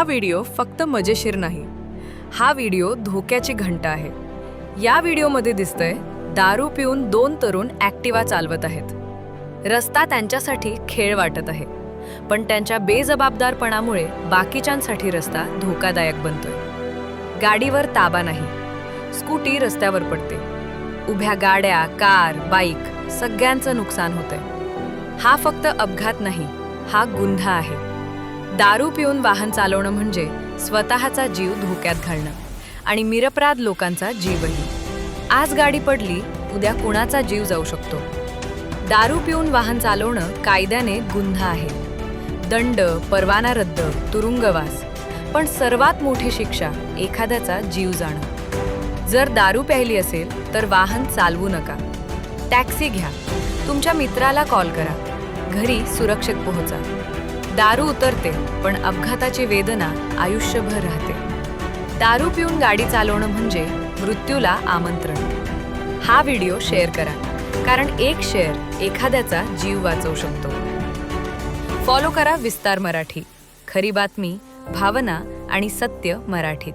Video फक्त मजेशीर नाही, हा व्हिडिओ धोक्याची घंटा आहे. या व्हिडिओमध्ये दिसतंय दारू पिऊन 2 तरुण ॲक्टिवा चालवत आहेत. रस्ता त्यांच्यासाठी खेळ वाटत आहे, पण त्यांच्या बेजबाबदारपणामुळे बाकीच्यांसाठी रस्ता धोकादायक बनतोय. गाडीवर ताबा नाही, स्कूटी रस्त्यावर पडते. उभ्या गाड्या, कार, बाईक सगळ्यांचं नुकसान होतंय. हा फक्त अपघात नाही, हा गुन्हा आहे. दारू पिऊन वाहन चालवणं म्हणजे स्वतःचा जीव धोक्यात घालणं आणि निरपराध लोकांचा जीवही. आज गाडी पडली, उद्या कुणाचा जीव जाऊ शकतो. दारू पिऊन वाहन चालवणं कायद्याने गुन्हा आहे. दंड, परवाना रद्द, तुरुंगवास. पण सर्वात मोठी शिक्षा एखाद्याचा जीव जाणं. जर दारू प्यायली असेल तर वाहन चालवू नका. टॅक्सी घ्या, तुमच्या मित्राला कॉल करा, घरी सुरक्षित पोहोचा. दारू उतरते, पण अपघाताची वेदना आयुष्यभर राहते. दारू पिऊन गाडी चालवणं म्हणजे मृत्यूला आमंत्रण. हा व्हिडिओ शेअर करा, कारण एक शेअर एखाद्याचा जीव वाचवू शकतो. फॉलो करा विस्तार मराठी. खरी बातमी, भावना आणि सत्य मराठीत.